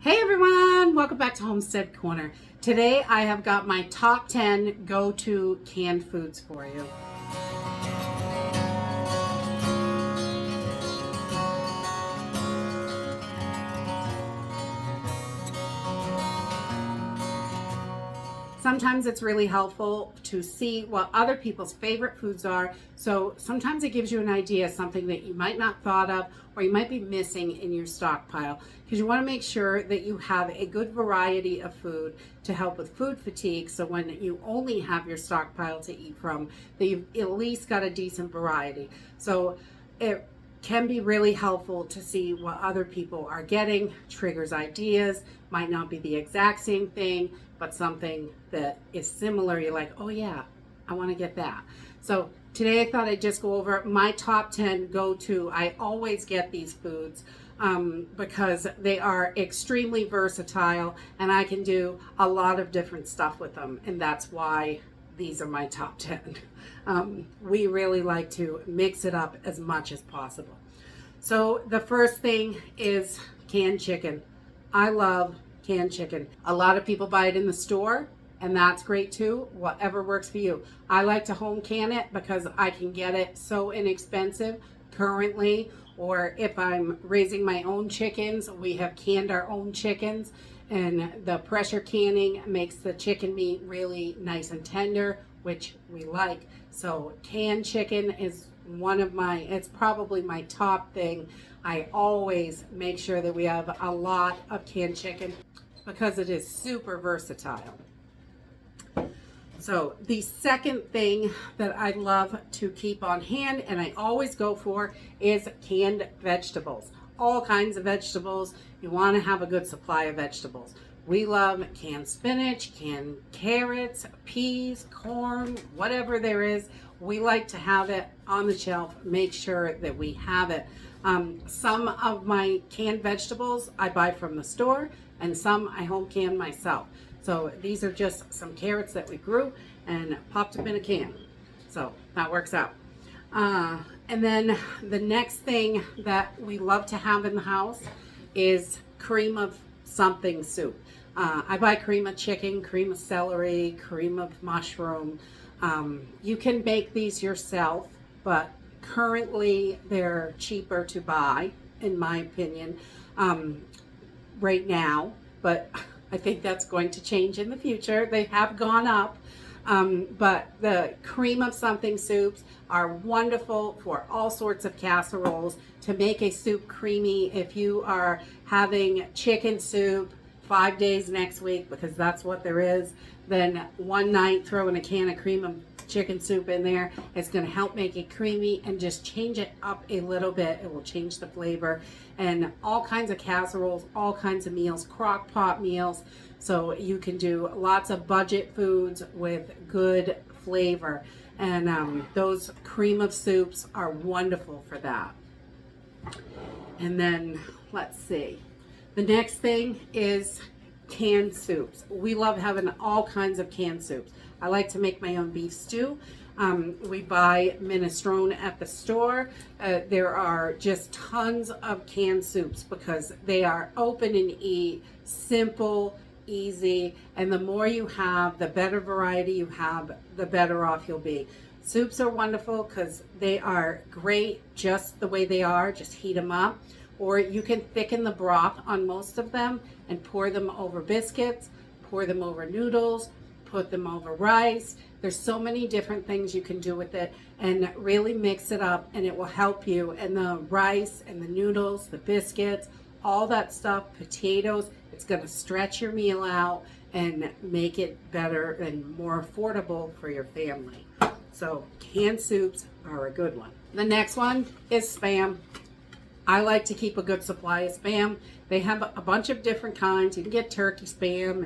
Hey everyone, welcome back to Homestead Corner. Today I have got my top 10 go-to canned foods for you. Sometimes it's really helpful to see what other people's favorite foods are. So sometimes it gives you an idea of something that you might not thought of or you might be missing in your stockpile, because you want to make sure that you have a good variety of food to help with food fatigue. So when you only have your stockpile to eat from, that you've at least got a decent variety. So it can be really helpful to see what other people are getting, triggers ideas, might not be the exact same thing, but something that is similar. You're like, oh yeah, I want to get that. So today I thought I'd just go over my top 10 go-to. I always get these foods because they are extremely versatile and I can do a lot of different stuff with them. And that's why these are my top 10. We really like to mix it up as much as possible. So the first thing is canned chicken. I love canned chicken. A lot of people buy it in the store, and that's great too. Whatever works for you. I like to home can it because I can get it so inexpensive currently. Or if I'm raising my own chickens, we have canned our own chickens, and the pressure canning makes the chicken meat really nice and tender, which we like. So canned chicken is it's probably my top thing. I always make sure that we have a lot of canned chicken because it is super versatile. So the second thing that I love to keep on hand, and I always go for, is canned vegetables. All kinds of vegetables. You want to have a good supply of vegetables. We love canned spinach, canned carrots, peas, corn, whatever there is. We like to have it on the shelf, make sure that we have it. Some of my canned vegetables I buy from the store, and some I home can myself. So these are just some carrots that we grew and popped them in a can. So that works out. And then the next thing that we love to have in the house is cream of something soup. I buy cream of chicken, cream of celery, cream of mushroom. You can make these yourself, but currently they're cheaper to buy, in my opinion, right now. But I think that's going to change in the future. They have gone up. But the cream of something soups are wonderful for all sorts of casseroles to make a soup creamy. If you are having chicken soup 5 days next week, because that's what there is, then one night throw in a can of cream of chicken soup in there. It's going to help make it creamy and just change it up a little bit. It will change the flavor. And all kinds of casseroles, all kinds of meals, crock pot meals. So you can do lots of budget foods with good flavor. And those cream of soups are wonderful for that. And then let's see. The next thing is canned soups. We love having all kinds of canned soups. I like to make my own beef stew. We buy minestrone at the store. There are just tons of canned soups because they are open and eat, simple, easy, and the more you have, the better variety you have, the better off you'll be. Soups are wonderful because they are great just the way they are. Just heat them up. Or you can thicken the broth on most of them and pour them over biscuits, pour them over noodles, put them over rice. There's so many different things you can do with it, and really mix it up, and it will help you. And the rice and the noodles, the biscuits, all that stuff, potatoes, it's going to stretch your meal out and make it better and more affordable for your family. So canned soups are a good one. The next one is Spam. I like to keep a good supply of Spam. They have a bunch of different kinds. You can get turkey Spam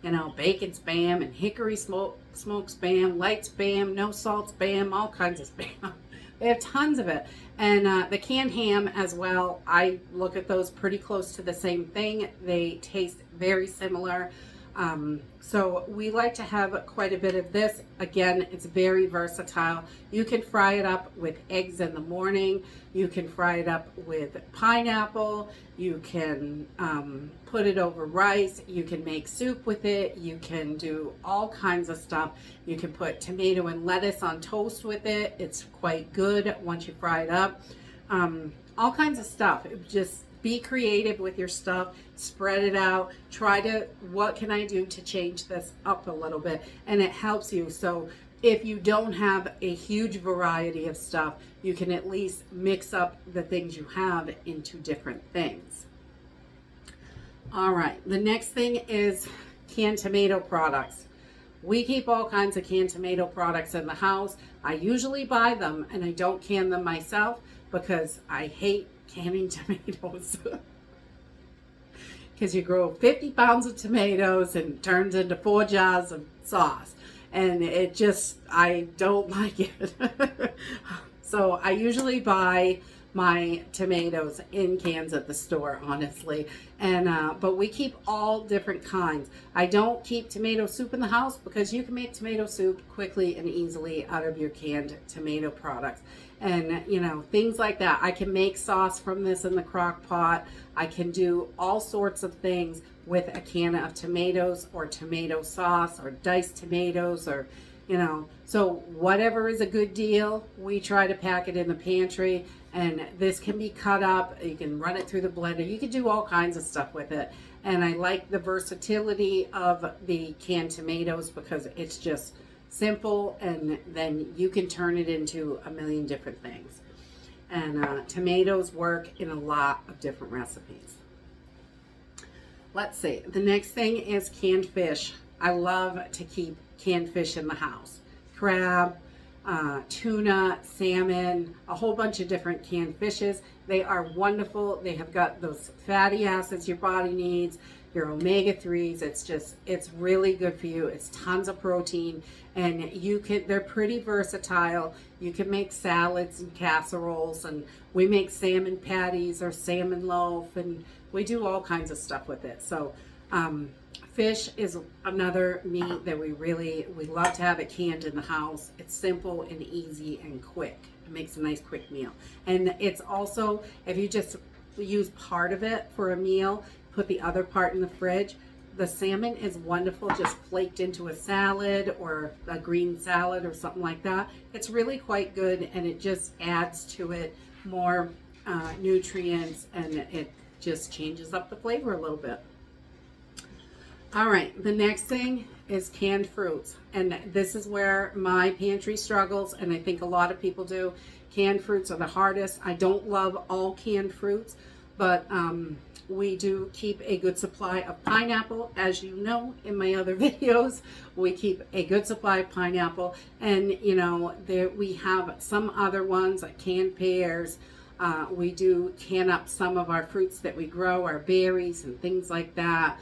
and bacon Spam and hickory smoked Spam, light Spam, no salt Spam, all kinds of Spam. They have tons of it. And the canned ham as well. I look at those pretty close to the same thing. They taste very similar. So we like to have quite a bit of this. Again, it's very versatile. You can fry it up with eggs in the morning. You can fry it up with pineapple. You can put it over rice. You can make soup with it. You can do all kinds of stuff. You can put tomato and lettuce on toast with it. It's quite good once you fry it up. All kinds of stuff. Just be creative with your stuff, spread it out, what can I do to change this up a little bit? And it helps you. So if you don't have a huge variety of stuff, you can at least mix up the things you have into different things. All right, the next thing is canned tomato products. We keep all kinds of canned tomato products in the house. I usually buy them and I don't can them myself because I hate canning tomatoes. Because you grow 50 pounds of tomatoes and it turns into 4 jars of sauce. And I don't like it. So I usually buy my tomatoes in cans at the store, honestly. And but we keep all different kinds. I don't keep tomato soup in the house because you can make tomato soup quickly and easily out of your canned tomato products. And things like that. I can make sauce from this in the crock pot. I can do all sorts of things with a can of tomatoes or tomato sauce or diced tomatoes or so whatever is a good deal, we try to pack it in the pantry. And this can be cut up. You can run it through the blender. You can do all kinds of stuff with it. And I like the versatility of the canned tomatoes because it's just simple, and then you can turn it into a million different things. And tomatoes work in a lot of different recipes. Let's see. The next thing is canned fish. I love to keep canned fish in the house. Crab, tuna, salmon, a whole bunch of different canned fishes. They are wonderful. They have got those fatty acids your body needs, your omega-3s. It's really good for you. It's tons of protein, and they're pretty versatile. You can make salads and casseroles, and we make salmon patties or salmon loaf, and we do all kinds of stuff with it. So fish is another meat that we love to have it canned in the house. It's simple and easy and quick. It makes a nice quick meal. And it's also, if you just use part of it for a meal, put the other part in the fridge. The salmon is wonderful, just flaked into a salad or a green salad or something like that. It's really quite good, and it just adds to it more nutrients, and it just changes up the flavor a little bit. All right, the next thing is canned fruits, and this is where my pantry struggles, and I think a lot of people do. Canned fruits are the hardest. I don't love all canned fruits, but we do keep a good supply of pineapple. As you know, in my other videos, we keep a good supply of pineapple, and we have some other ones like canned pears. We do can up some of our fruits that we grow, our berries and things like that.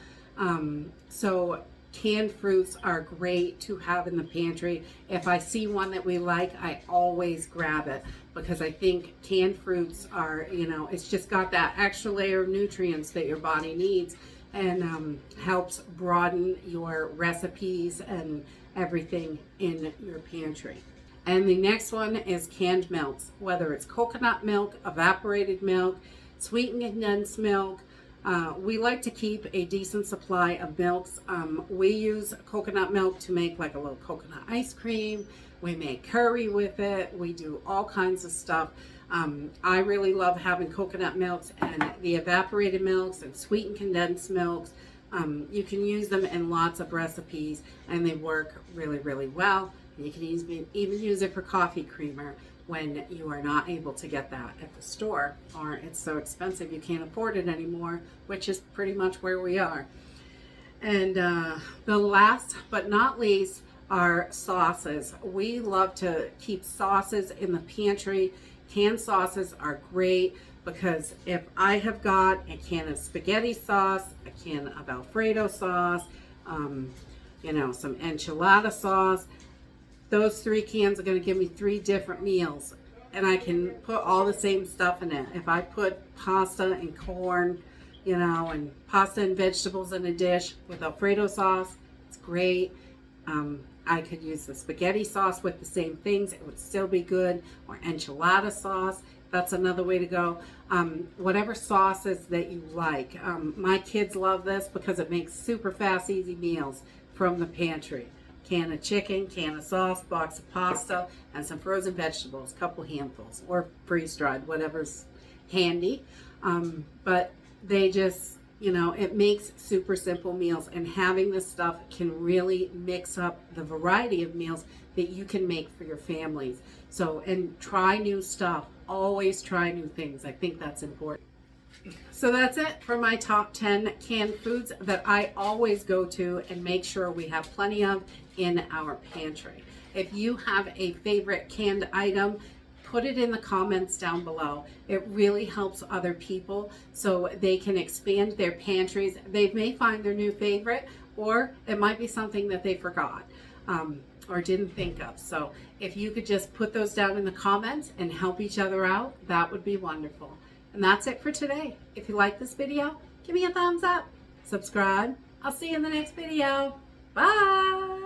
So canned fruits are great to have in the pantry. If I see one that we like, I always grab it because I think canned fruits are, it's just got that extra layer of nutrients that your body needs, and helps broaden your recipes and everything in your pantry. And the next one is canned milks, whether it's coconut milk, evaporated milk, sweetened condensed milk. We like to keep a decent supply of milks. We use coconut milk to make like a little coconut ice cream. We make curry with it. We do all kinds of stuff. I really love having coconut milks, and the evaporated milks and sweetened condensed milks. You can use them in lots of recipes, and they work really, really well. You can even use it for coffee creamer when you are not able to get that at the store, or it's so expensive you can't afford it anymore, which is pretty much where we are. And the last but not least are sauces. We love to keep sauces in the pantry. Canned sauces are great because if I have got a can of spaghetti sauce, a can of Alfredo sauce, some enchilada sauce, those 3 cans are going to give me 3 different meals, and I can put all the same stuff in it. If I put pasta and corn, you know, and pasta and vegetables in a dish with Alfredo sauce. It's great. I could use the spaghetti sauce with the same things. It would still be good. Or enchilada sauce. That's another way to go. Whatever sauces that you like. My kids love this because it makes super fast, easy meals from the pantry. Can of chicken, can of sauce, box of pasta, and some frozen vegetables, a couple handfuls, or freeze-dried, whatever's handy. But they just, you know, it makes super simple meals, and having this stuff can really mix up the variety of meals that you can make for your families. So, and try new stuff. Always try new things. I think that's important. So that's it for my top 10 canned foods that I always go to and make sure we have plenty of in our pantry. If you have a favorite canned item, put it in the comments down below. It really helps other people so they can expand their pantries. They may find their new favorite, or it might be something that they forgot or didn't think of. So if you could just put those down in the comments and help each other out, that would be wonderful. And that's it for today. If you like this video, give me a thumbs up, subscribe. I'll see you in the next video. Bye.